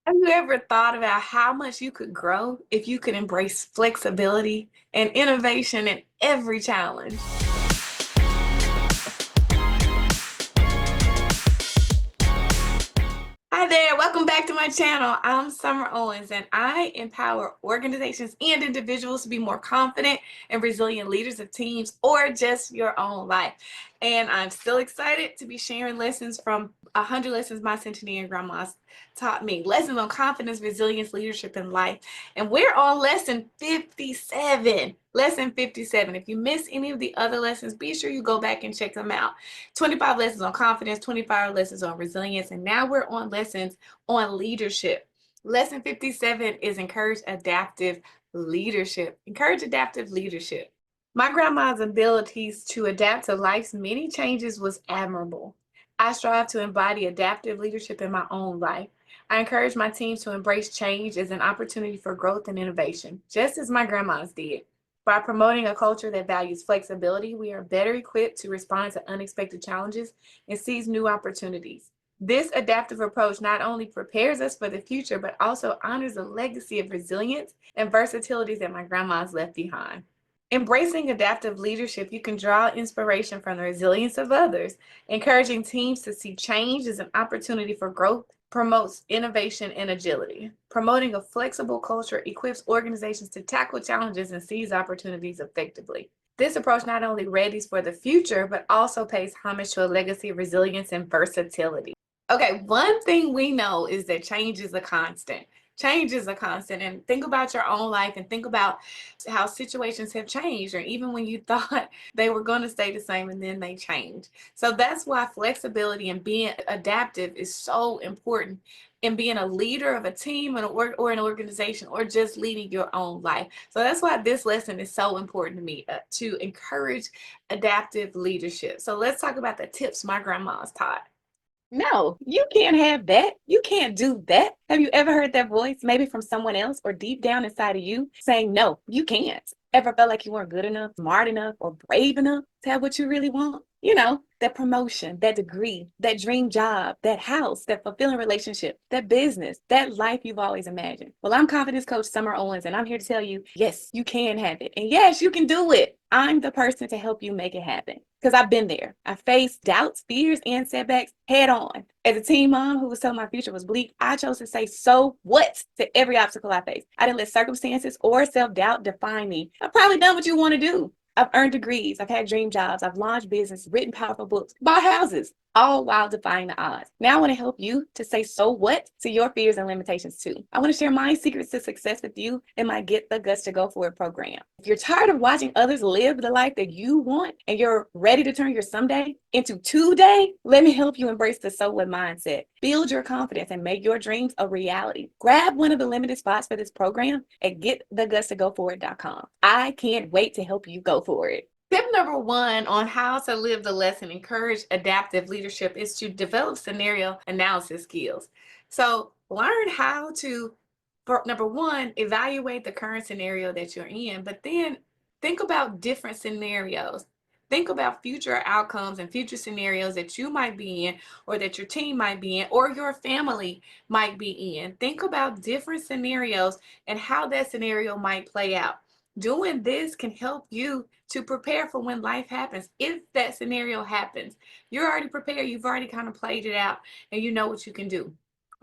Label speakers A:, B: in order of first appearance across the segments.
A: Have you ever thought about how much you could grow if you could embrace flexibility and innovation in every challenge? Hi there, welcome back to my channel. I'm Summer Owens, and I empower organizations and individuals to be more confident and resilient leaders of teams or just your own life. And I'm still excited to be sharing lessons from 100 lessons my centenarian grandmas taught me. Lessons on confidence, resilience, leadership, and life. And we're on lesson 57. Lesson 57. If you missed any of the other lessons, be sure you go back and check them out. 25 lessons on confidence, 25 lessons on resilience, and now we're on lessons on leadership. Lesson 57 is encourage adaptive leadership. Encourage adaptive leadership. My grandma's abilities to adapt to life's many changes was admirable. I strive to embody adaptive leadership in my own life. I encourage my teams to embrace change as an opportunity for growth and innovation, just as my grandma's did. By promoting a culture that values flexibility, we are better equipped to respond to unexpected challenges and seize new opportunities. This adaptive approach not only prepares us for the future, but also honors the legacy of resilience and versatility that my grandma's left behind. Embracing adaptive leadership, you can draw inspiration from the resilience of others. Encouraging teams to see change as an opportunity for growth promotes innovation and agility. Promoting a flexible culture equips organizations to tackle challenges and seize opportunities effectively. This approach not only readies for the future, but also pays homage to a legacy of resilience and versatility. Okay, one thing we know is that change is a constant. Change is a constant. And think about your own life and think about how situations have changed, or even when you thought they were going to stay the same and then they change. So that's why flexibility and being adaptive is so important in being a leader of a team or an organization or just leading your own life. So that's why this lesson is so important to me, to encourage adaptive leadership. So let's talk about the tips my grandma's taught.
B: No, you can't have that. You can't do that. Have you ever heard that voice, maybe from someone else or deep down inside of you, saying, no, you can't? Ever felt like you weren't good enough, smart enough, or brave enough to have what you really want? You know, that promotion, that degree, that dream job, that house, that fulfilling relationship, that business, that life you've always imagined. Well, I'm confidence coach Summer Owens, and I'm here to tell you, yes, you can have it. And yes, you can do it. I'm the person to help you make it happen because I've been there. I faced doubts, fears, and setbacks head on. As a teen mom who was told my future was bleak, I chose to say, so what, to every obstacle I faced. I didn't let circumstances or self-doubt define me. I've probably done what you want to do. I've earned degrees, I've had dream jobs, I've launched business, written powerful books, bought houses, all while defying the odds. Now I want to help you to say so what to your fears and limitations too. I want to share my secrets to success with you in my Get the Guts to Go For It program. If you're tired of watching others live the life that you want and you're ready to turn your someday into today, let me help you embrace the so what mindset. Build your confidence and make your dreams a reality. Grab one of the limited spots for this program at getthegutstogoforit.com. I can't wait to help you go for it.
A: Tip number one on how to live the lesson, encourage adaptive leadership, is to develop scenario analysis skills. So learn how to, for number one, evaluate the current scenario that you're in, but then think about different scenarios. Think about future outcomes and future scenarios that you might be in, or that your team might be in, or your family might be in. Think about different scenarios and how that scenario might play out. Doing this can help you to prepare for when life happens. If that scenario happens, you're already prepared. You've already kind of played it out and you know what you can do.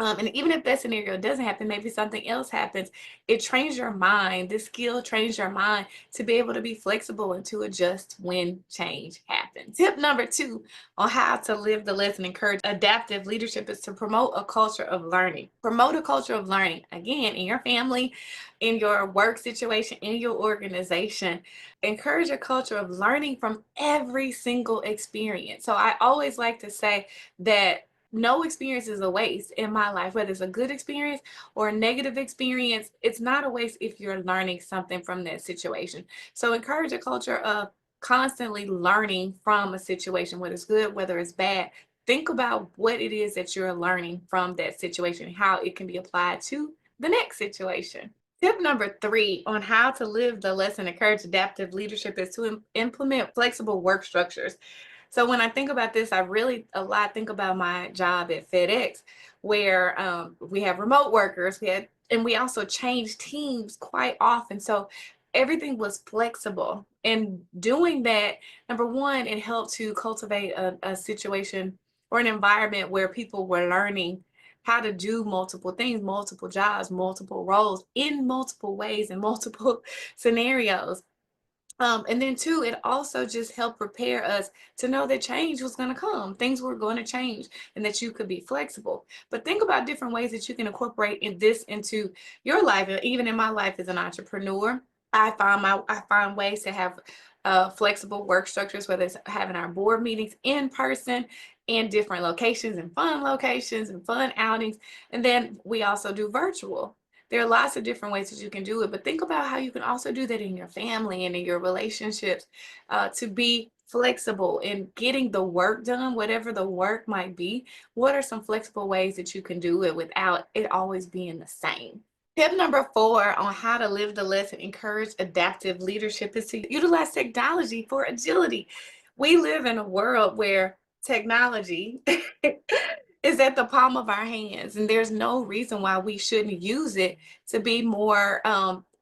A: And even if that scenario doesn't happen, maybe something else happens, it trains your mind. This skill trains your mind to be able to be flexible and to adjust when change happens. Tip number two on how to live the lesson, encourage adaptive leadership, is to promote a culture of learning. Promote a culture of learning, again, in your family, in your work situation, in your organization. Encourage a culture of learning from every single experience. So I always like to say that no experience is a waste in my life, whether it's a good experience or a negative experience. It's not a waste if you're learning something from that situation. So encourage a culture of constantly learning from a situation, whether it's good, whether it's bad. Think about what it is that you're learning from that situation, how it can be applied to the next situation. Tip number three on how to live the lesson, encourage adaptive leadership, is to implement flexible work structures. So when I think about this, I really a lot think about my job at FedEx, where we have remote workers. And we also change teams quite often. So everything was flexible. And doing that, number one, it helped to cultivate a situation or an environment where people were learning how to do multiple things, multiple jobs, multiple roles in multiple ways, in multiple scenarios. And then two, it also just helped prepare us to know that change was going to come. Things were going to change and that you could be flexible. But think about different ways that you can incorporate this into your life. And even in my life as an entrepreneur, I find ways to have flexible work structures, whether it's having our board meetings in person in different locations and fun outings. And then we also do virtual. There are lots of different ways that you can do it, but think about how you can also do that in your family and in your relationships, to be flexible in getting the work done, whatever the work might be. What are some flexible ways that you can do it without it always being the same? Tip number 4 on how to live the lesson, encourage adaptive leadership, is to utilize technology for agility. We live in a world where technology is at the palm of our hands, and there's no reason why we shouldn't use it to be more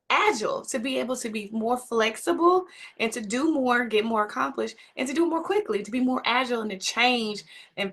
A: agile, to be able to be more flexible and to do more, get more accomplished, and to do more quickly, to be more agile and to change and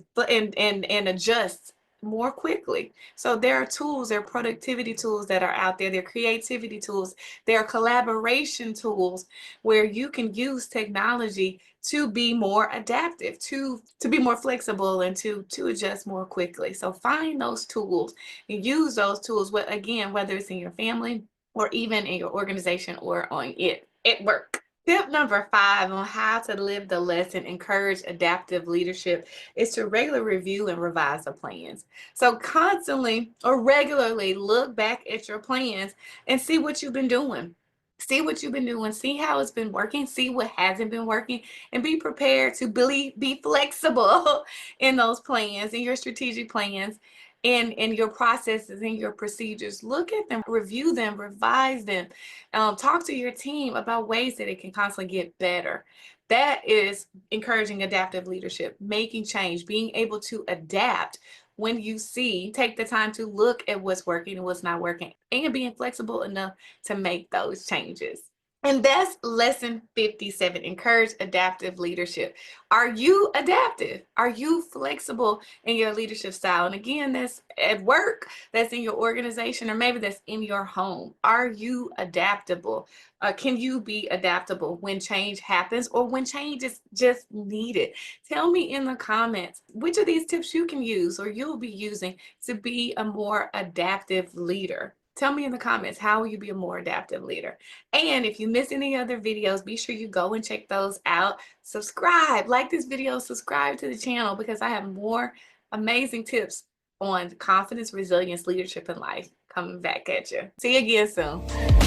A: adjust more quickly. So there are tools, there are productivity tools that are out there, there are creativity tools, there are collaboration tools where you can use technology to be more adaptive, to be more flexible, and to adjust more quickly. So find those tools and use those tools, again, whether it's in your family or even in your organization or on it at work. Tip number 5 on how to live the lesson, encourage adaptive leadership, is to regularly review and revise the plans. So constantly or regularly look back at your plans and see what you've been doing. See what you've been doing, see how it's been working, see what hasn't been working, and be prepared to be flexible in those plans, in your strategic plans, in your processes, in your procedures. Look at them, review them, revise them. Talk to your team about ways that it can constantly get better. That is encouraging adaptive leadership, making change, being able to adapt when you see, take the time to look at what's working and what's not working, and being flexible enough to make those changes. And that's lesson 57, encourage adaptive leadership. Are you adaptive? Are you flexible in your leadership style? And again, that's at work, that's in your organization, or maybe that's in your home. Are you adaptable? Can you be adaptable when change happens or when change is just needed? Tell me in the comments which of these tips you can use or you'll be using to be a more adaptive leader. Tell me in the comments, how will you be a more adaptive leader? And if you miss any other videos, be sure you go and check those out. Subscribe, like this video, subscribe to the channel, because I have more amazing tips on confidence, resilience, leadership, and life coming back at you. See you again soon.